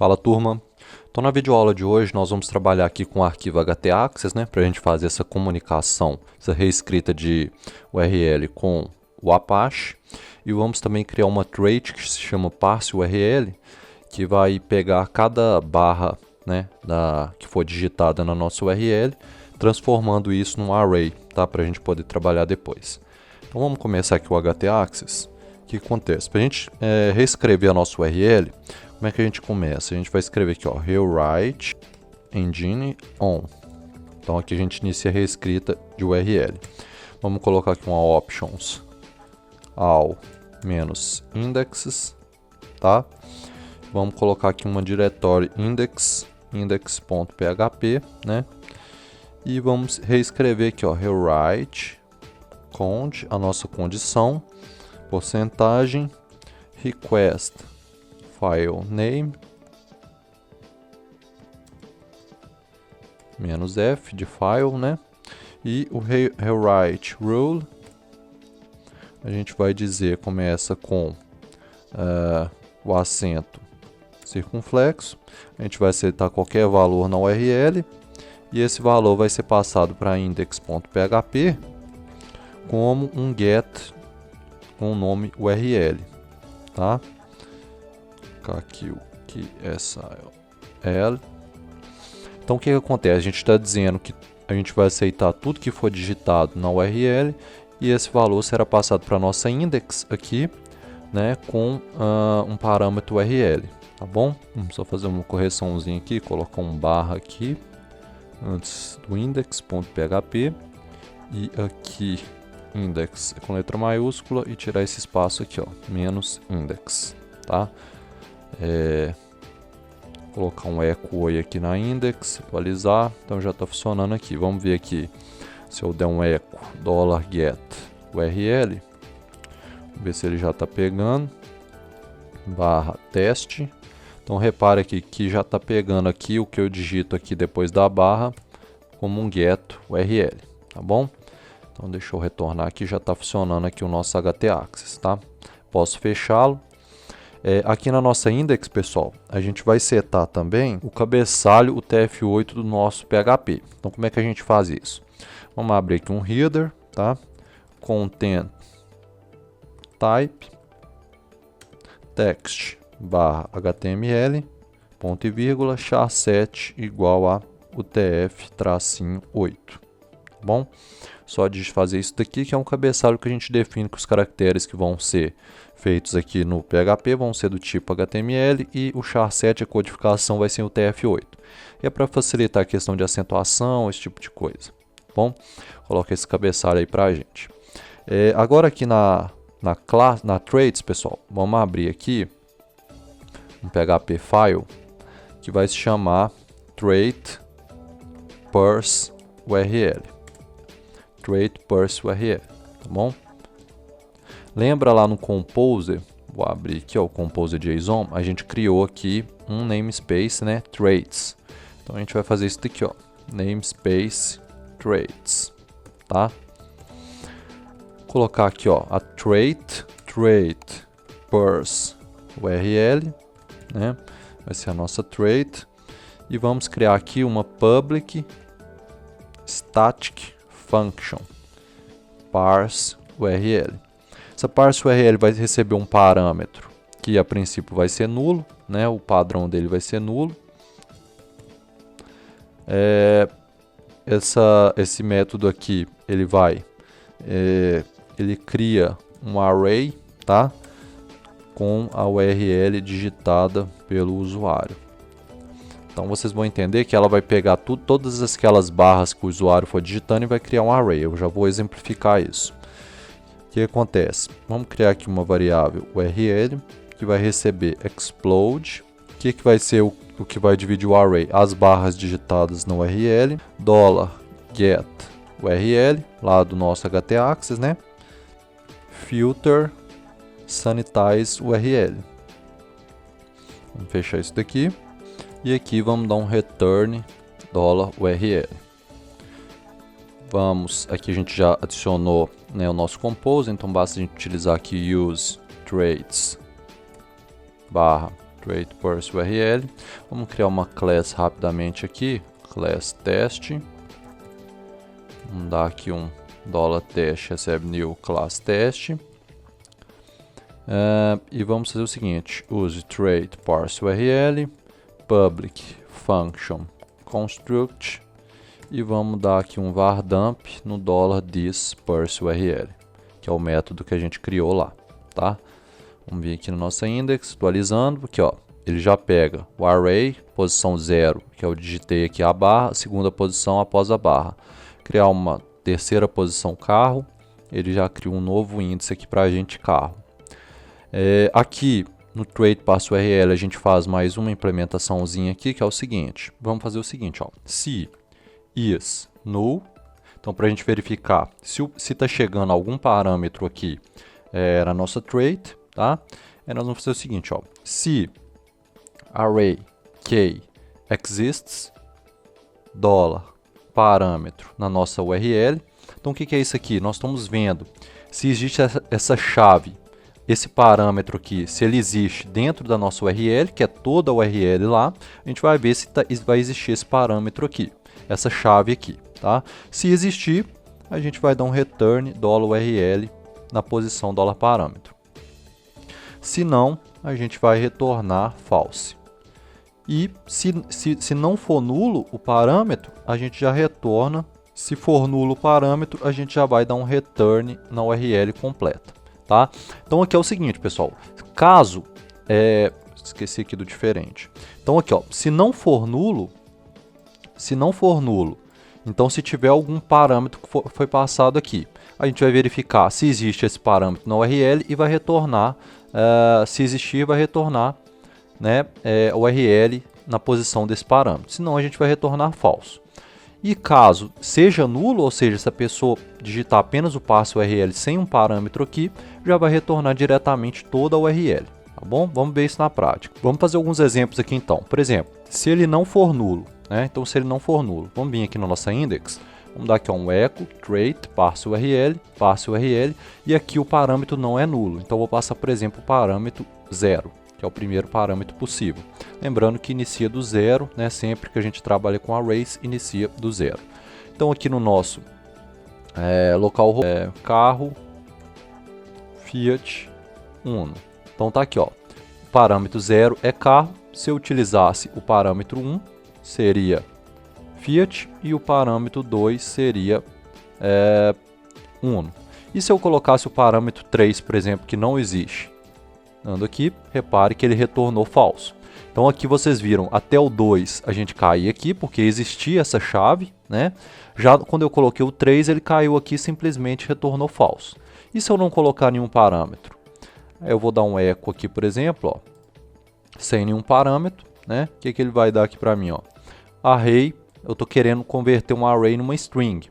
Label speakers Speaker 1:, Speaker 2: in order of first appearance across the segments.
Speaker 1: Fala turma, então na videoaula de hoje nós vamos trabalhar aqui com o arquivo htaccess, né, para a gente fazer essa comunicação, essa reescrita de URL com o Apache, e vamos também criar uma trait que se chama parseURL, que vai pegar cada barra, né, que for digitada na nossa URL, transformando isso num array, tá, para a gente poder trabalhar depois. Então vamos começar aqui o htaccess. O que acontece? Para a gente reescrever a nossa URL, como é que a gente começa? A gente vai escrever aqui, ó, rewrite engine on. Então aqui a gente inicia a reescrita de URL. Vamos colocar aqui uma options all -indexes, tá? Vamos colocar aqui uma diretório index.php, né? E vamos reescrever aqui, ó, rewrite cond, a nossa condição, porcentagem, request file name -f de file, né? E o rewrite rule, a gente vai dizer, começa com o acento circunflexo, a gente vai aceitar qualquer valor na URL e esse valor vai ser passado para index.php como um get com o nome URL, tá? Vou colocar aqui o que é L. Então o que acontece? A gente está dizendo que a gente vai aceitar tudo que for digitado na URL e esse valor será passado para a nossa index aqui, né, com um parâmetro URL, tá bom? Vamos só fazer uma correçãozinha aqui, colocar um barra aqui antes do index.php e aqui index com letra maiúscula e tirar esse espaço aqui, ó, -index, tá? Colocar um echo oi aqui na index, atualizar, então já está funcionando aqui. Vamos ver aqui se eu der um echo $get URL, ver se ele já está pegando, barra teste. Então repare aqui que já está pegando aqui o que eu digito aqui depois da barra como um get URL, tá bom? Então deixa eu retornar aqui, já está funcionando aqui o nosso htaccess, tá? Posso fechá-lo. Aqui na nossa index, pessoal, a gente vai setar também o cabeçalho UTF-8 do nosso PHP. Então como é que a gente faz isso? Vamos abrir aqui um header, tá? Content type text barra HTML ponto e vírgula char7 igual a UTF-8, tá bom? Só de fazer isso daqui, que é um cabeçalho que a gente define que os caracteres que vão ser feitos aqui no PHP vão ser do tipo HTML e o char7, a codificação, vai ser o UTF-8. E é para facilitar a questão de acentuação, esse tipo de coisa. Bom, coloca esse cabeçalho aí para a gente. Agora aqui na traits, pessoal, vamos abrir aqui um PHP file que vai se chamar trait parseURL. Trait parseURL, tá bom? Lembra lá no Composer, vou abrir aqui, ó, o Composer JSON, a gente criou aqui um namespace, né, traits. Então a gente vai fazer isso daqui, ó, namespace traits, tá? Vou colocar aqui, ó, a trait parseURL, né? Vai ser a nossa trait e vamos criar aqui uma public static function parseURL. Essa parseURL vai receber um parâmetro que a princípio vai ser nulo, né? O padrão dele vai ser nulo. Esse método aqui, ele cria um array, tá? Com a URL digitada pelo usuário. Então vocês vão entender que ela vai pegar todas aquelas barras que o usuário for digitando e vai criar um array. Eu já vou exemplificar isso. O que acontece? Vamos criar aqui uma variável URL que vai receber explode. O que vai ser o que vai dividir o array? As barras digitadas na URL, $get URL, lá do nosso htaccess, né? Filter sanitize URL. Vamos fechar isso daqui. E aqui vamos dar um return $URL. Aqui a gente já adicionou, né, o nosso Composer, então basta a gente utilizar aqui use traits barra trait parse URL. Vamos criar uma class rapidamente aqui, class test. Vamos dar aqui um $test recebe new class test. E vamos fazer o seguinte, use trait parse URL, public function construct, e vamos dar aqui um var dump no $this parse URL, que é o método que a gente criou lá, tá? Vamos vir aqui na nossa index, atualizando, porque ó, ele já pega o array, posição 0, que eu digitei aqui a barra, segunda posição após a barra. Criar uma terceira posição carro, ele já cria um novo índice aqui para a gente carro. Aqui no trait parse URL a gente faz mais uma implementaçãozinha aqui, que é o seguinte, vamos fazer o seguinte, ó, se is null, então para a gente verificar se está chegando algum parâmetro aqui na nossa trait, tá? Nós vamos fazer o seguinte, ó, se array k exists, parâmetro na nossa URL. Então o que é isso aqui? Nós estamos vendo se existe essa chave, esse parâmetro aqui, se ele existe dentro da nossa URL, que é toda a URL lá, a gente vai ver se vai existir esse parâmetro aqui, essa chave aqui, tá? Se existir, a gente vai dar um return $URL na posição $parâmetro. Se não, a gente vai retornar false. E se não for nulo o parâmetro, a gente já retorna. Se for nulo o parâmetro, a gente já vai dar um return na URL completa, tá? Então aqui é o seguinte, pessoal, caso esqueci aqui do diferente. Então aqui, ó, se não for nulo, então se tiver algum parâmetro que foi passado aqui, a gente vai verificar se existe esse parâmetro na URL e vai retornar, se existir, vai retornar, né, a URL na posição desse parâmetro, senão a gente vai retornar falso. E caso seja nulo, ou seja, se a pessoa digitar apenas o parse URL sem um parâmetro aqui, já vai retornar diretamente toda a URL, tá bom? Vamos ver isso na prática. Vamos fazer alguns exemplos aqui então. Por exemplo, se ele não for nulo, né? Então se ele não for nulo, vamos vir aqui na nossa index, vamos dar aqui um echo trait parse URL, e aqui o parâmetro não é nulo, então eu vou passar, por exemplo, o parâmetro 0. Que é o primeiro parâmetro possível. Lembrando que inicia do 0, né? Sempre que a gente trabalha com arrays, inicia do 0. Então aqui no nosso local carro Fiat Uno. Então tá aqui, ó. O parâmetro 0 é carro. Se eu utilizasse o parâmetro 1, seria Fiat, e o parâmetro 2 seria Uno. E se eu colocasse o parâmetro 3, por exemplo, que não existe? Ando aqui, repare que ele retornou falso. Então aqui vocês viram, até o 2 a gente caía aqui, porque existia essa chave, né? Já quando eu coloquei o 3, ele caiu aqui, simplesmente retornou falso. E se eu não colocar nenhum parâmetro? Eu vou dar um echo aqui, por exemplo, ó, sem nenhum parâmetro, né? O que ele vai dar aqui para mim, ó? Array, eu estou querendo converter um array numa string.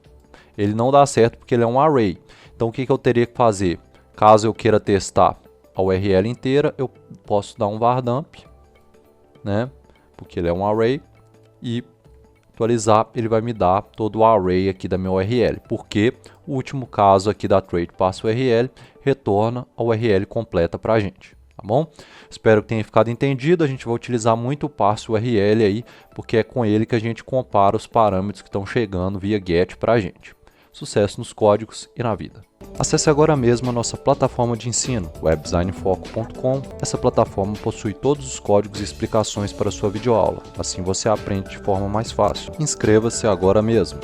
Speaker 1: Ele não dá certo porque ele é um array. Então o que eu teria que fazer? Caso eu queira testar a URL inteira, eu posso dar um var dump, né? Porque ele é um array, e atualizar, ele vai me dar todo o array aqui da minha URL, porque o último caso aqui da trait parse URL retorna a URL completa para a gente, tá bom? Espero que tenha ficado entendido. A gente vai utilizar muito o parse URL aí, porque é com ele que a gente compara os parâmetros que estão chegando via get para a gente. Sucesso nos códigos e na vida. Acesse agora mesmo a nossa plataforma de ensino, webdesignfoco.com. Essa plataforma possui todos os códigos e explicações para a sua videoaula. Assim você aprende de forma mais fácil. Inscreva-se agora mesmo.